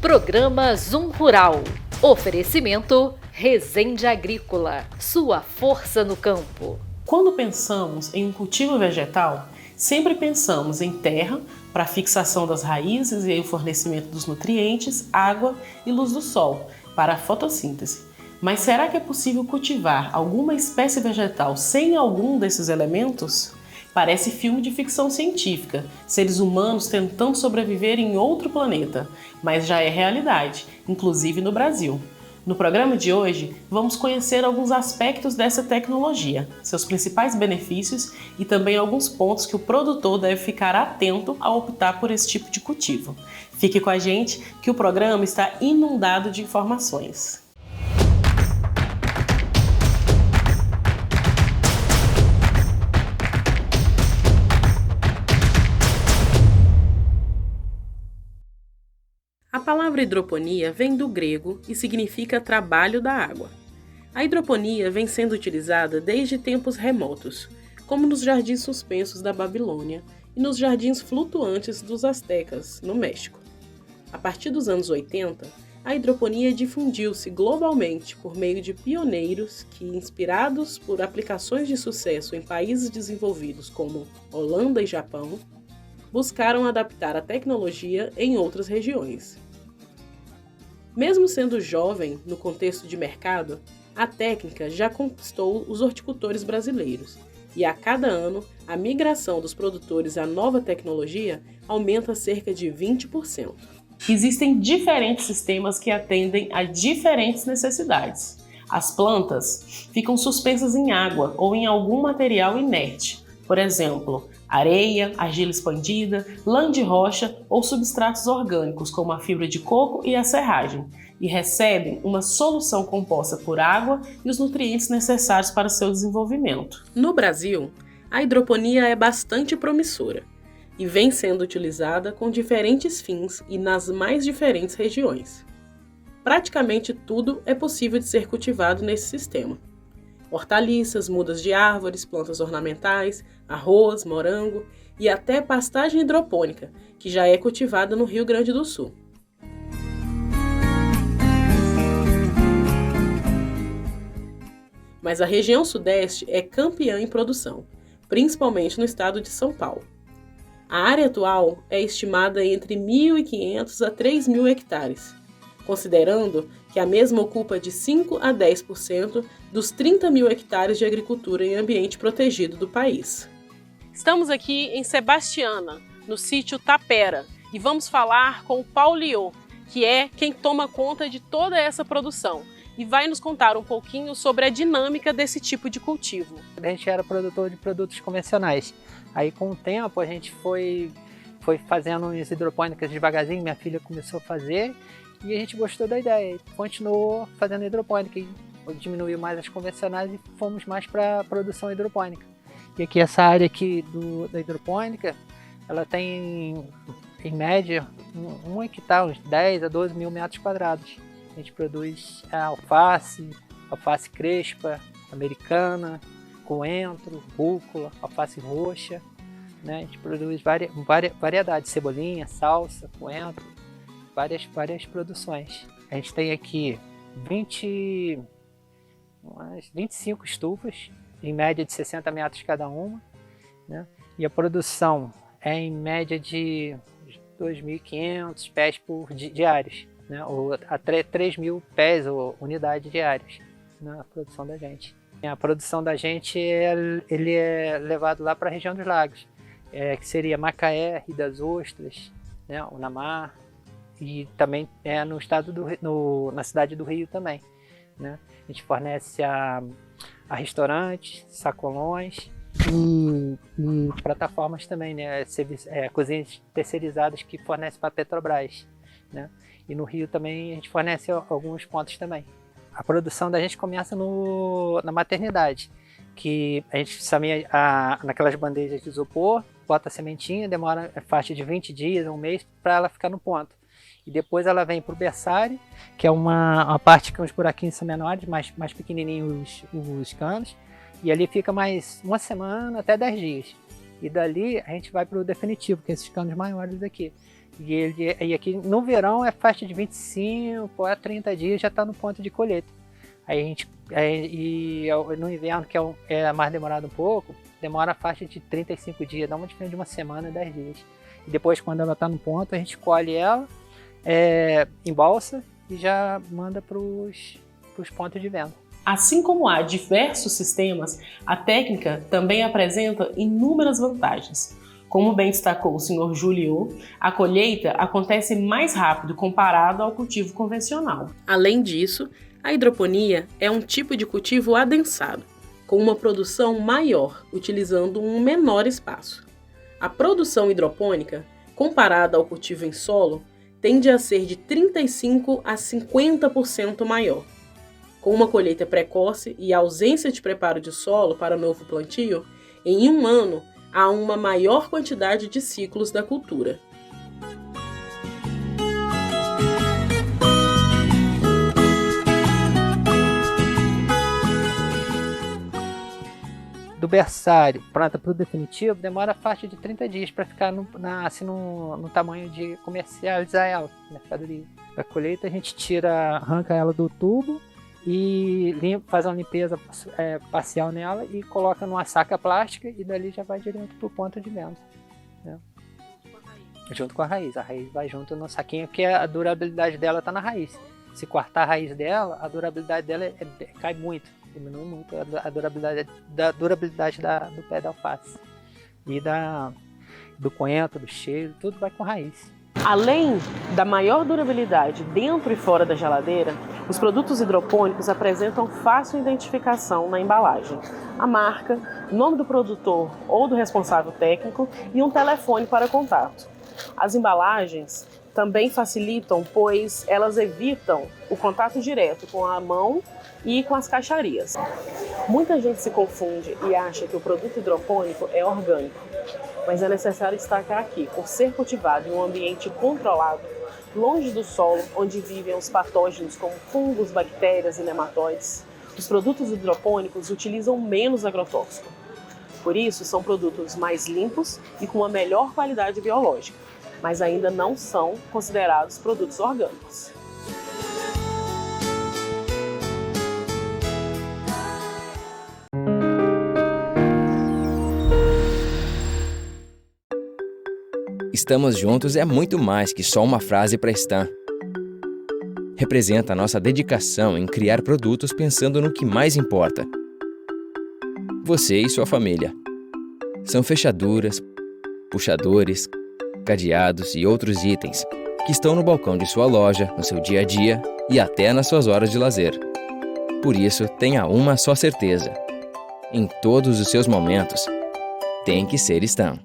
Programa Zoom Rural. Oferecimento Resende Agrícola, sua força no campo. Quando pensamos em um cultivo vegetal, sempre pensamos em terra para a fixação das raízes e o fornecimento dos nutrientes, água e luz do sol para a fotossíntese. Mas será que é possível cultivar alguma espécie vegetal sem algum desses elementos? Parece filme de ficção científica, seres humanos tentando sobreviver em outro planeta, mas já é realidade, inclusive no Brasil. No programa de hoje, vamos conhecer alguns aspectos dessa tecnologia, seus principais benefícios e também alguns pontos que o produtor deve ficar atento ao optar por esse tipo de cultivo. Fique com a gente que o programa está inundado de informações. A palavra hidroponia vem do grego e significa trabalho da água. A hidroponia vem sendo utilizada desde tempos remotos, como nos jardins suspensos da Babilônia e nos jardins flutuantes dos astecas, no México. A partir dos anos 80, a hidroponia difundiu-se globalmente por meio de pioneiros que, inspirados por aplicações de sucesso em países desenvolvidos como Holanda e Japão, buscaram adaptar a tecnologia em outras regiões. Mesmo sendo jovem no contexto de mercado, a técnica já conquistou os horticultores brasileiros e a cada ano a migração dos produtores à nova tecnologia aumenta cerca de 20%. Existem diferentes sistemas que atendem a diferentes necessidades. As plantas ficam suspensas em água ou em algum material inerte, por exemplo, areia, argila expandida, lã de rocha ou substratos orgânicos como a fibra de coco e a serragem, e recebem uma solução composta por água e os nutrientes necessários para seu desenvolvimento. No Brasil, a hidroponia é bastante promissora e vem sendo utilizada com diferentes fins e nas mais diferentes regiões. Praticamente tudo é possível de ser cultivado nesse sistema. Hortaliças, mudas de árvores, plantas ornamentais, arroz, morango e até pastagem hidropônica, que já é cultivada no Rio Grande do Sul. Mas a região sudeste é campeã em produção, principalmente no estado de São Paulo. A área atual é estimada entre 1.500 a 3.000 hectares, considerando que a mesma ocupa de 5 a 10% dos 30.000 hectares de agricultura em ambiente protegido do país. Estamos aqui em Sebastiana, no sítio Tapera, e vamos falar com o Pauliô, que é quem toma conta de toda essa produção, e vai nos contar um pouquinho sobre a dinâmica desse tipo de cultivo. A gente era produtor de produtos convencionais. Aí com o tempo a gente foi fazendo umas hidropônicas devagarzinho, minha filha começou a fazer, e a gente gostou da ideia, e continuou fazendo hidropônica, e diminuiu mais as convencionais e fomos mais para a produção hidropônica. E aqui essa área aqui da hidropônica, ela tem em média um hectare, uns 10 a 12 mil metros quadrados. A gente produz alface crespa, americana, coentro, rúcula, alface roxa, né? A gente produz variedades, cebolinha, salsa, coentro, várias produções. A gente tem aqui 25 estufas, em média de 60 metros cada uma, né? E a produção é em média de 2.500 pés diários, né? Ou até 3.000 pés ou unidades diárias na produção da gente. A produção da gente ele é levado lá para a região dos lagos, que seria Macaé, Rio das Ostras, né? Unamar, e também no estado na cidade do Rio também, né? A gente fornece a restaurantes, sacolões e plataformas também, né? Cozinhas terceirizadas que fornecem para a Petrobras, né? E no Rio também a gente fornece alguns pontos também. A produção da gente começa na maternidade, que a gente semeia naquelas bandejas de isopor, bota a sementinha, demora faixa de 20 dias, um mês, para ela ficar no ponto. E depois ela vem para o berçário, que é uma parte que os buraquinhos são menores, mais pequenininhos os canos. E ali fica mais uma semana até 10 dias. E dali a gente vai para o definitivo, que é esses canos maiores aqui. E aqui no verão é faixa de 25 a 30 dias já está no ponto de colheita. No inverno, que é mais demorado um pouco, demora a faixa de 35 dias, dá uma diferença de uma semana, 10 dias. E depois, quando ela está no ponto, a gente colhe ela, embalsa e já manda para os pontos de venda. Assim como há diversos sistemas, a técnica também apresenta inúmeras vantagens. Como bem destacou o Sr. Julio, a colheita acontece mais rápido comparado ao cultivo convencional. Além disso, a hidroponia é um tipo de cultivo adensado, com uma produção maior, utilizando um menor espaço. A produção hidropônica, comparada ao cultivo em solo, tende a ser de 35% a 50% maior. Com uma colheita precoce e ausência de preparo de solo para novo plantio, em um ano há uma maior quantidade de ciclos da cultura. Do berçário planta para o definitivo, demora a faixa de 30 dias para ficar no tamanho de comercializar ela, mercadoria. Da colheita a gente arranca ela do tubo e faz uma limpeza parcial nela e coloca numa saca plástica e dali já vai direto para o ponto de venda. Né? Junto com a raiz vai junto no saquinho, porque a durabilidade dela está na raiz. Se cortar a raiz dela, a durabilidade dela cai muito. Diminui muito a durabilidade do pé da alface. E do coentro, do cheiro, tudo vai com raiz. Além da maior durabilidade dentro e fora da geladeira, os produtos hidropônicos apresentam fácil identificação na embalagem. A marca, nome do produtor ou do responsável técnico e um telefone para contato. As embalagens também facilitam, pois elas evitam o contato direto com a mão e com as caixarias. Muita gente se confunde e acha que o produto hidropônico é orgânico, mas é necessário destacar aqui, por ser cultivado em um ambiente controlado, longe do solo, onde vivem os patógenos como fungos, bactérias e nematóides, os produtos hidropônicos utilizam menos agrotóxico. Por isso, são produtos mais limpos e com uma melhor qualidade biológica, mas ainda não são considerados produtos orgânicos. Estamos juntos é muito mais que só uma frase para Stan. Representa a nossa dedicação em criar produtos pensando no que mais importa. Você e sua família. São fechaduras, puxadores, cadeados e outros itens que estão no balcão de sua loja, no seu dia a dia e até nas suas horas de lazer. Por isso, tenha uma só certeza. Em todos os seus momentos, tem que ser Stan.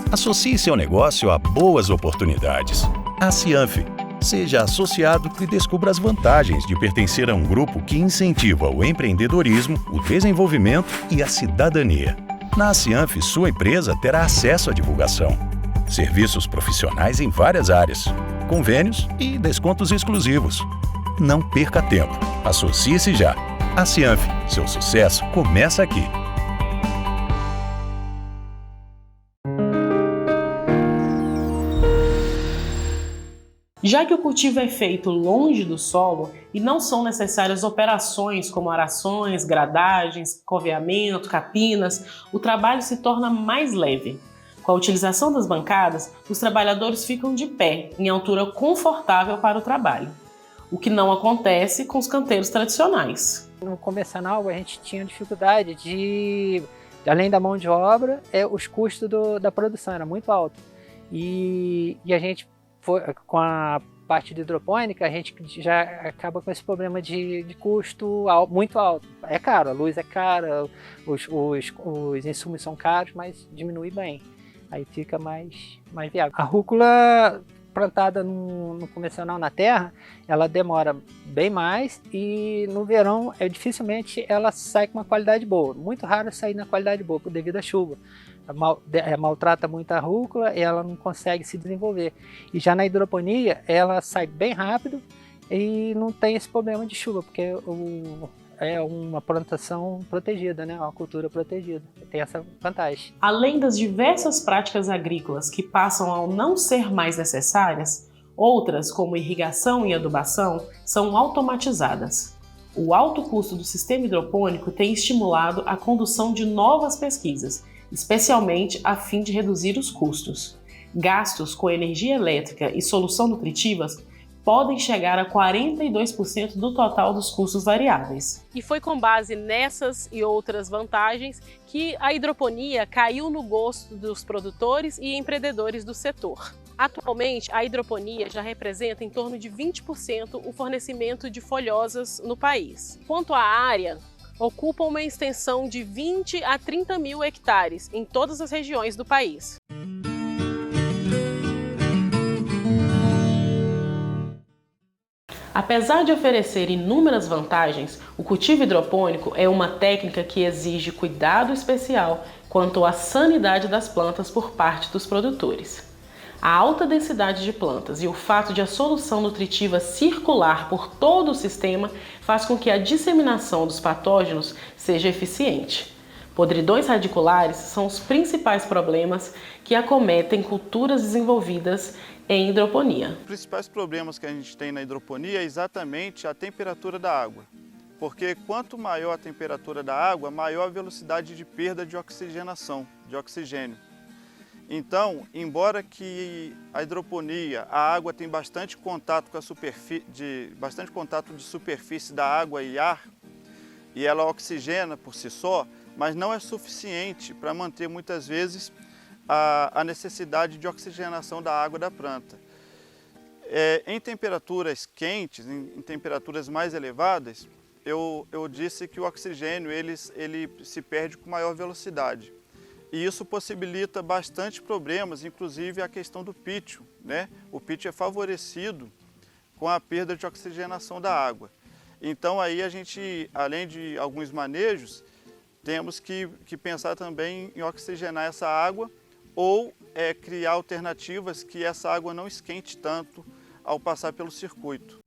Associe seu negócio a boas oportunidades. A Cianf. Seja associado e descubra as vantagens de pertencer a um grupo que incentiva o empreendedorismo, o desenvolvimento e a cidadania. Na Cianf, sua empresa terá acesso à divulgação, serviços profissionais em várias áreas, convênios e descontos exclusivos. Não perca tempo. Associe-se já. A Cianf. Seu sucesso começa aqui. Já que o cultivo é feito longe do solo e não são necessárias operações como arações, gradagens, coveamento, capinas, o trabalho se torna mais leve. Com a utilização das bancadas, os trabalhadores ficam de pé, em altura confortável para o trabalho, o que não acontece com os canteiros tradicionais. No convencional, a gente tinha dificuldade de, além da mão de obra, os custos da produção era muito alto. E a gente, com a parte de hidropônica, a gente já acaba com esse problema de custo muito alto. É caro, a luz é cara, os insumos são caros, mas diminui bem. Aí fica mais viável. A rúcula plantada no convencional na terra, ela demora bem mais e no verão dificilmente ela sai com uma qualidade boa. Muito raro sair na qualidade boa devido à chuva. Maltrata muito a rúcula e ela não consegue se desenvolver. E já na hidroponia ela sai bem rápido e não tem esse problema de chuva, porque é uma plantação protegida, né? Uma cultura protegida. Tem essa vantagem. Além das diversas práticas agrícolas que passam a não ser mais necessárias, outras, como irrigação e adubação, são automatizadas. O alto custo do sistema hidropônico tem estimulado a condução de novas pesquisas, especialmente a fim de reduzir os custos. Gastos com energia elétrica e solução nutritivas podem chegar a 42% do total dos custos variáveis. E foi com base nessas e outras vantagens que a hidroponia caiu no gosto dos produtores e empreendedores do setor. Atualmente, a hidroponia já representa em torno de 20% o fornecimento de folhosas no país. Quanto à área, ocupa uma extensão de 20 a 30 mil hectares em todas as regiões do país. Apesar de oferecer inúmeras vantagens, o cultivo hidropônico é uma técnica que exige cuidado especial quanto à sanidade das plantas por parte dos produtores. A alta densidade de plantas e o fato de a solução nutritiva circular por todo o sistema faz com que a disseminação dos patógenos seja eficiente. Podridões radiculares são os principais problemas que acometem culturas desenvolvidas em hidroponia. Os principais problemas que a gente tem na hidroponia é exatamente a temperatura da água. Porque quanto maior a temperatura da água, maior a velocidade de perda de oxigenação, de oxigênio. Então, embora que a hidroponia, a água tem bastante contato com a bastante contato de superfície da água e ar, e ela oxigena por si só, mas não é suficiente para manter muitas vezes a necessidade de oxigenação da água da planta. Em temperaturas quentes, em temperaturas mais elevadas, eu disse que o oxigênio ele se perde com maior velocidade. E isso possibilita bastante problemas, inclusive a questão do pítio, né? O pítio é favorecido com a perda de oxigenação da água. Então aí a gente, além de alguns manejos, temos que pensar também em oxigenar essa água ou criar alternativas que essa água não esquente tanto ao passar pelo circuito.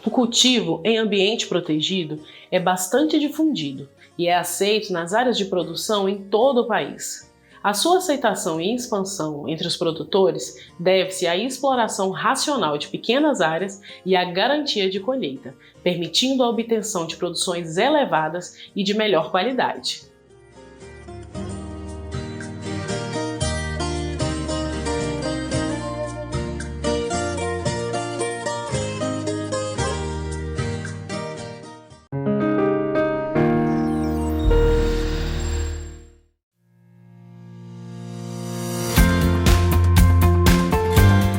O cultivo em ambiente protegido é bastante difundido e é aceito nas áreas de produção em todo o país. A sua aceitação e expansão entre os produtores deve-se à exploração racional de pequenas áreas e à garantia de colheita, permitindo a obtenção de produções elevadas e de melhor qualidade.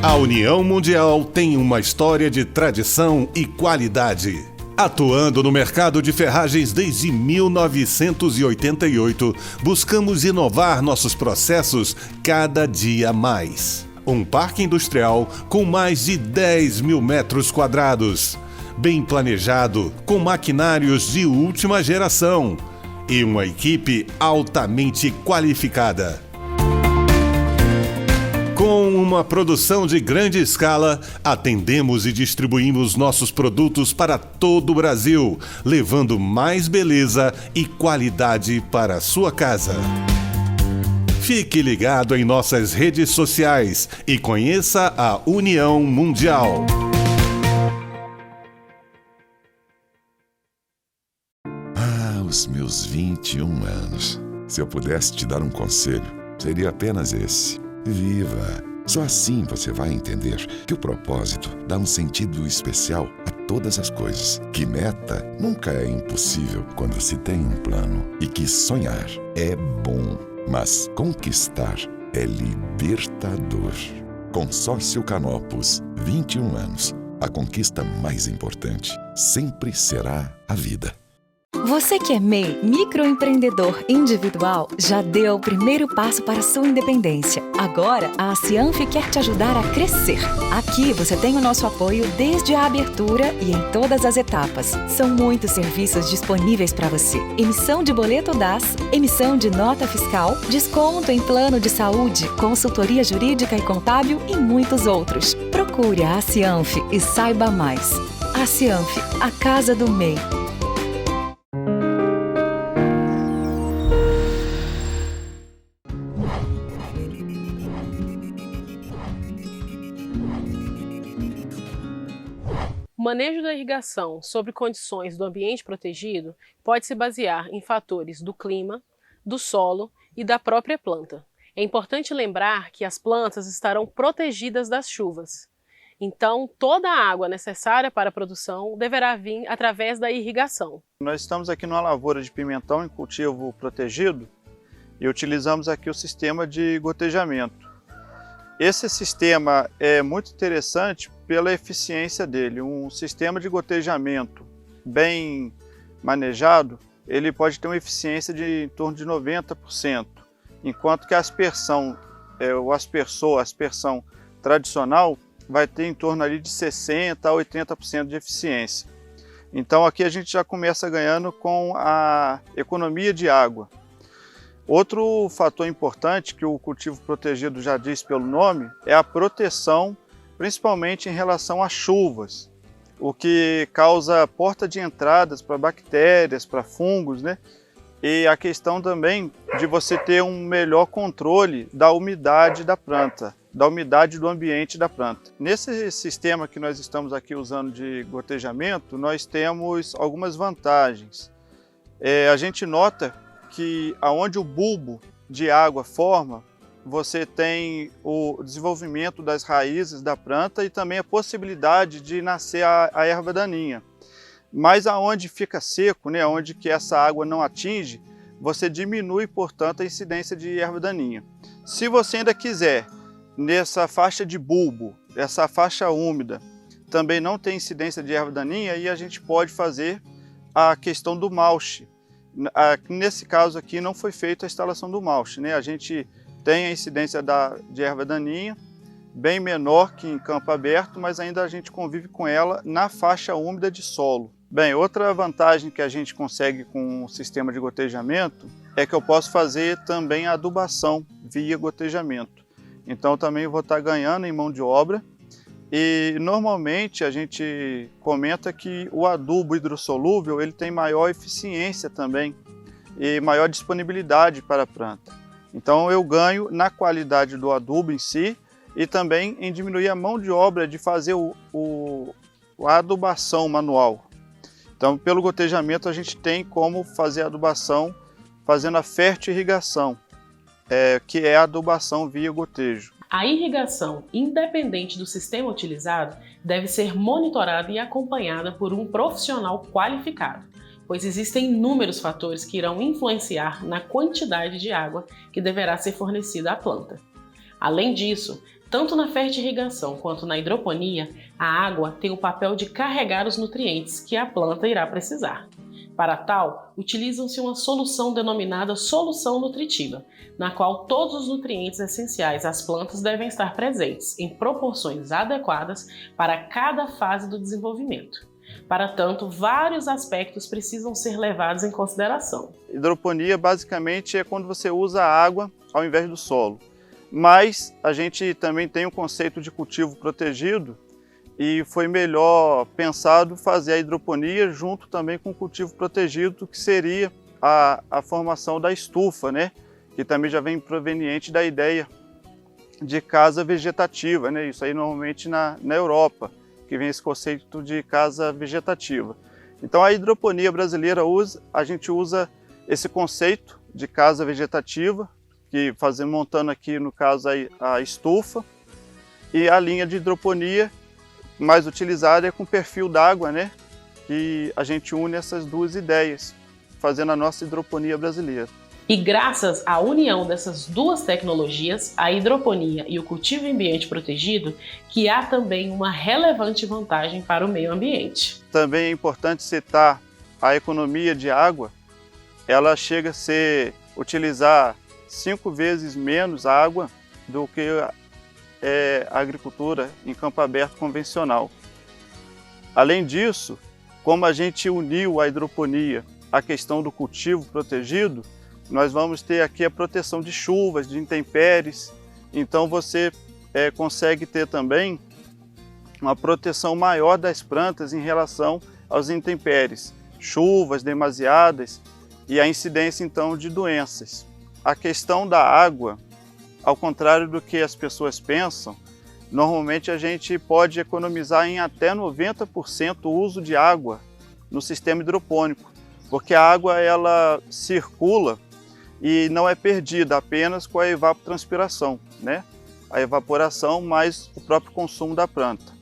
A União Mundial tem uma história de tradição e qualidade. Atuando no mercado de ferragens desde 1988, buscamos inovar nossos processos cada dia mais. Um parque industrial com mais de 10 mil metros quadrados, bem planejado, com maquinários de última geração e uma equipe altamente qualificada. Com uma produção de grande escala, atendemos e distribuímos nossos produtos para todo o Brasil, levando mais beleza e qualidade para a sua casa. Fique ligado em nossas redes sociais e conheça a União Mundial. Os meus 21 anos. Se eu pudesse te dar um conselho, seria apenas esse. Viva! Só assim você vai entender que o propósito dá um sentido especial a todas as coisas. Que meta nunca é impossível quando se tem um plano. E que sonhar é bom, mas conquistar é libertador. Consórcio Canopus, 21 anos. A conquista mais importante sempre será a vida. Você que é MEI, microempreendedor individual, já deu o primeiro passo para a sua independência. Agora, a Cianf quer te ajudar a crescer. Aqui você tem o nosso apoio desde a abertura e em todas as etapas. São muitos serviços disponíveis para você. Emissão de boleto DAS, emissão de nota fiscal, desconto em plano de saúde, consultoria jurídica e contábil e muitos outros. Procure a Cianf e saiba mais. A Cianf, a casa do MEI. O manejo da irrigação sob condições do ambiente protegido pode se basear em fatores do clima, do solo e da própria planta. É importante lembrar que as plantas estarão protegidas das chuvas. Então, toda a água necessária para a produção deverá vir através da irrigação. Nós estamos aqui numa lavoura de pimentão em cultivo protegido e utilizamos aqui o sistema de gotejamento. Esse sistema é muito interessante pela eficiência dele. Um sistema de gotejamento bem manejado, ele pode ter uma eficiência de em torno de 90%, enquanto que a aspersão, o aspersor, a aspersão tradicional, vai ter em torno ali de 60% a 80% de eficiência. Então aqui a gente já começa ganhando com a economia de água. Outro fator importante que o cultivo protegido já diz pelo nome é a proteção, principalmente em relação às chuvas, o que causa porta de entradas para bactérias, para fungos, né? E a questão também de você ter um melhor controle da umidade da planta, da umidade do ambiente da planta. Nesse sistema que nós estamos aqui usando de gotejamento, nós temos algumas vantagens. A gente nota que aonde o bulbo de água forma, você tem o desenvolvimento das raízes da planta e também a possibilidade de nascer a erva daninha. Mas aonde fica seco, né, onde que essa água não atinge, você diminui, portanto, a incidência de erva daninha. Se você ainda quiser, nessa faixa de bulbo, essa faixa úmida, também não tem incidência de erva daninha, aí a gente pode fazer a questão do mulch. Nesse caso aqui não foi feita a instalação do mulch, né? A gente tem a incidência de erva daninha, bem menor que em campo aberto, mas ainda a gente convive com ela na faixa úmida de solo. Bem, outra vantagem que a gente consegue com o sistema de gotejamento é que eu posso fazer também a adubação via gotejamento. Então também vou estar ganhando em mão de obra. E normalmente a gente comenta que o adubo hidrossolúvel ele tem maior eficiência também e maior disponibilidade para a planta. Então eu ganho na qualidade do adubo em si e também em diminuir a mão de obra de fazer a adubação manual. Então pelo gotejamento a gente tem como fazer a adubação fazendo a fertirrigação, que é a adubação via gotejo. A irrigação, independente do sistema utilizado, deve ser monitorada e acompanhada por um profissional qualificado, pois existem inúmeros fatores que irão influenciar na quantidade de água que deverá ser fornecida à planta. Além disso, tanto na fertirrigação quanto na hidroponia, a água tem o papel de carregar os nutrientes que a planta irá precisar. Para tal, utilizam-se uma solução denominada solução nutritiva, na qual todos os nutrientes essenciais às plantas devem estar presentes em proporções adequadas para cada fase do desenvolvimento. Para tanto, vários aspectos precisam ser levados em consideração. Hidroponia basicamente é quando você usa a água ao invés do solo, mas a gente também tem o conceito de cultivo protegido, e foi melhor pensado fazer a hidroponia junto também com o cultivo protegido, que seria a formação da estufa, né? Que também já vem proveniente da ideia de casa vegetativa, né? Isso aí normalmente na Europa, que vem esse conceito de casa vegetativa. Então a hidroponia brasileira a gente usa esse conceito de casa vegetativa, que montando aqui no caso a estufa, e a linha de hidroponia mais utilizada é com perfil d'água, né? E a gente une essas duas ideias, fazendo a nossa hidroponia brasileira. E graças à união dessas duas tecnologias, a hidroponia e o cultivo em ambiente protegido, que há também uma relevante vantagem para o meio ambiente. Também é importante citar a economia de água, ela chega a utilizar 5 vezes menos água do que a agricultura em campo aberto convencional. Além disso, como a gente uniu a hidroponia à questão do cultivo protegido, nós vamos ter aqui a proteção de chuvas, de intempéries. Então você consegue ter também uma proteção maior das plantas em relação aos intempéries, chuvas demasiadas e a incidência então de doenças. A questão da água, ao contrário do que as pessoas pensam, normalmente a gente pode economizar em até 90% o uso de água no sistema hidropônico, porque a água ela circula e não é perdida apenas com a evapotranspiração, né? A evaporação mais o próprio consumo da planta.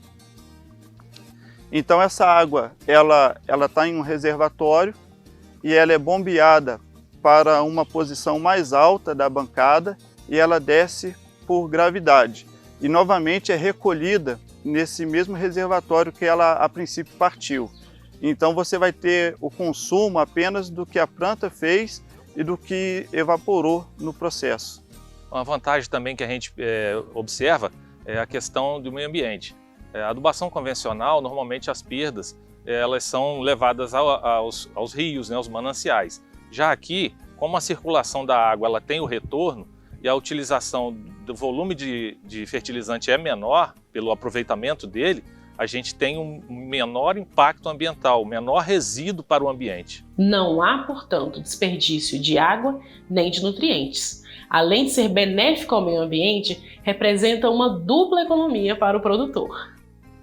Então essa água ela está em um reservatório e ela é bombeada para uma posição mais alta da bancada e ela desce por gravidade. E novamente é recolhida nesse mesmo reservatório que ela a princípio partiu. Então você vai ter o consumo apenas do que a planta fez e do que evaporou no processo. Uma vantagem também que a gente observa é a questão do meio ambiente. A adubação convencional, normalmente as perdas elas são levadas aos rios, né, aos mananciais. Já aqui, como a circulação da água ela tem o retorno e a utilização do volume de fertilizante é menor pelo aproveitamento dele, a gente tem um menor impacto ambiental, um menor resíduo para o ambiente. Não há, portanto, desperdício de água nem de nutrientes. Além de ser benéfico ao meio ambiente, representa uma dupla economia para o produtor.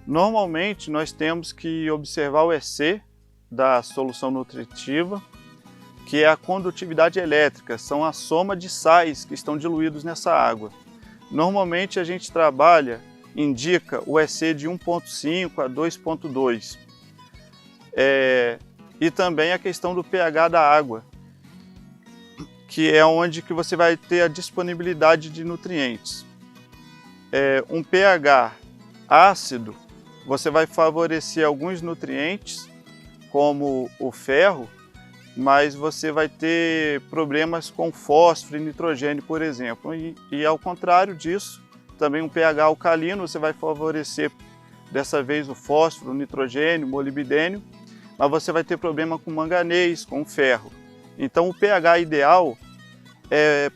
Normalmente nós temos que observar o EC da solução nutritiva, que é a condutividade elétrica, são a soma de sais que estão diluídos nessa água. Normalmente a gente indica o EC de 1,5 a 2,2. E também a questão do pH da água, que é onde que você vai ter a disponibilidade de nutrientes. Um pH ácido, você vai favorecer alguns nutrientes, como o ferro, mas você vai ter problemas com fósforo e nitrogênio, por exemplo. E ao contrário disso, também um pH alcalino, você vai favorecer dessa vez o fósforo, o nitrogênio, o molibdênio, mas você vai ter problema com manganês, com ferro. Então o pH ideal,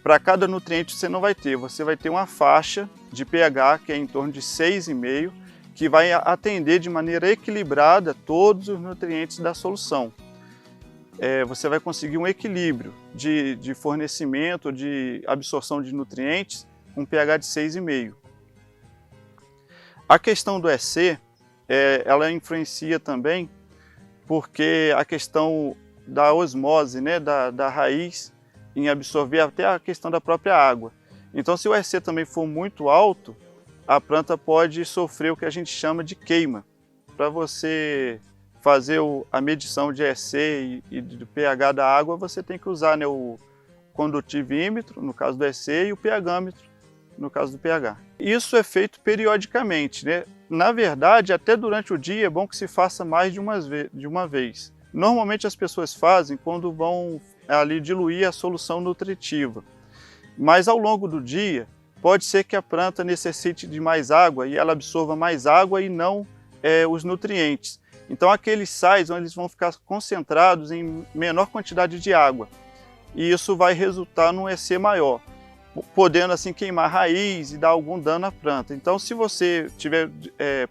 para cada nutriente você não vai ter, você vai ter uma faixa de pH que é em torno de 6,5, que vai atender de maneira equilibrada todos os nutrientes da solução. Você vai conseguir um equilíbrio de fornecimento, de absorção de nutrientes, com pH de 6,5. A questão do EC, ela influencia também porque a questão da osmose, né, da raiz, em absorver até a questão da própria água. Então, se o EC também for muito alto, a planta pode sofrer o que a gente chama de queima. Para você fazer a medição de EC e do pH da água, você tem que usar, né, o condutivímetro, no caso do EC, e o pHmetro, no caso do pH. Isso é feito periodicamente, né? Na verdade, até durante o dia é bom que se faça mais de uma vez. Normalmente as pessoas fazem quando vão ali diluir a solução nutritiva. Mas ao longo do dia, pode ser que a planta necessite de mais água e ela absorva mais água e não os nutrientes. Então aqueles sais eles vão ficar concentrados em menor quantidade de água. E isso vai resultar num EC maior, podendo assim queimar a raiz e dar algum dano à planta. Então, se você tiver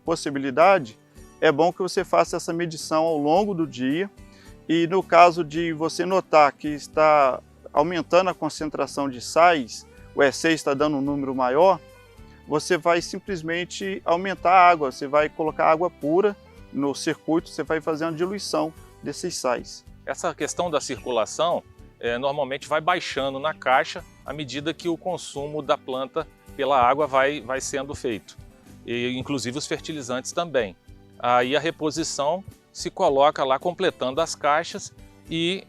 possibilidade, é bom que você faça essa medição ao longo do dia. E no caso de você notar que está aumentando a concentração de sais, o EC está dando um número maior, você vai simplesmente aumentar a água, você vai colocar água pura no circuito, você vai fazer uma diluição desses sais. Essa questão da circulação normalmente vai baixando na caixa à medida que o consumo da planta pela água vai sendo feito, e inclusive os fertilizantes também. Aí a reposição se coloca lá completando as caixas e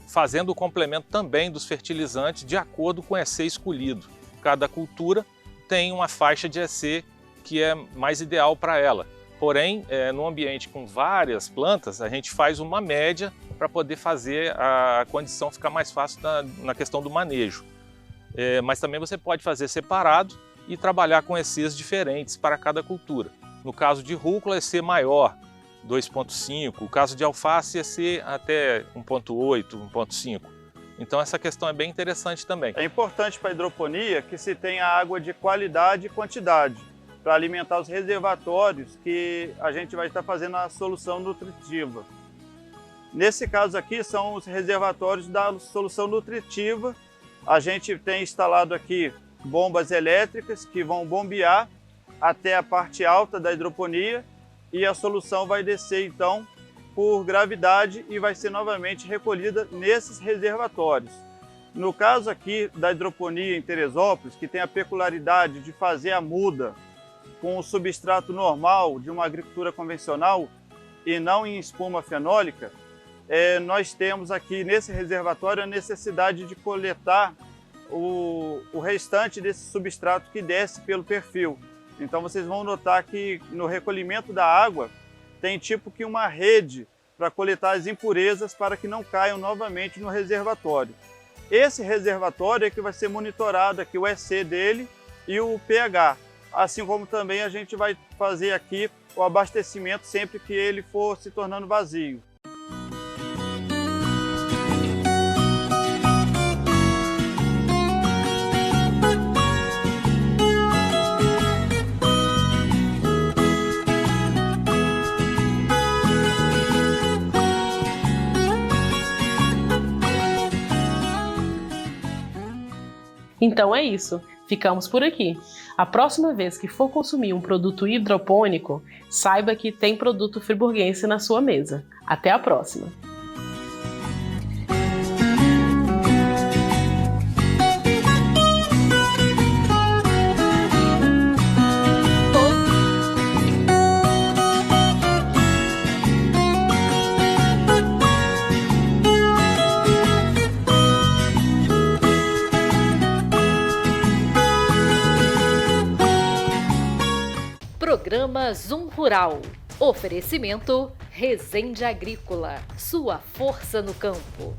fazendo o complemento também dos fertilizantes de acordo com o EC escolhido. Cada cultura tem uma faixa de EC que é mais ideal para ela. Porém, num ambiente com várias plantas, a gente faz uma média para poder fazer a condição ficar mais fácil na questão do manejo. Mas também você pode fazer separado e trabalhar com ECs diferentes para cada cultura. No caso de rúcula, EC maior, 2,5. O caso de alface, EC até 1,8, 1,5. Então essa questão é bem interessante também. É importante para a hidroponia que se tenha água de qualidade e quantidade, para alimentar os reservatórios que a gente vai estar fazendo a solução nutritiva. Nesse caso aqui são os reservatórios da solução nutritiva. A gente tem instalado aqui bombas elétricas que vão bombear até a parte alta da hidroponia e a solução vai descer então por gravidade e vai ser novamente recolhida nesses reservatórios. No caso aqui da hidroponia em Teresópolis, que tem a peculiaridade de fazer a muda com o substrato normal de uma agricultura convencional e não em espuma fenólica, nós temos aqui nesse reservatório a necessidade de coletar o restante desse substrato que desce pelo perfil. Então vocês vão notar que no recolhimento da água tem tipo que uma rede para coletar as impurezas para que não caiam novamente no reservatório. Esse reservatório é que vai ser monitorado aqui o EC dele e o pH. Assim como também a gente vai fazer aqui o abastecimento sempre que ele for se tornando vazio. Então é isso, ficamos por aqui. A próxima vez que for consumir um produto hidropônico, saiba que tem produto friburguense na sua mesa. Até a próxima! Programa Zoom Rural. Oferecimento Resende Agrícola. Sua força no campo.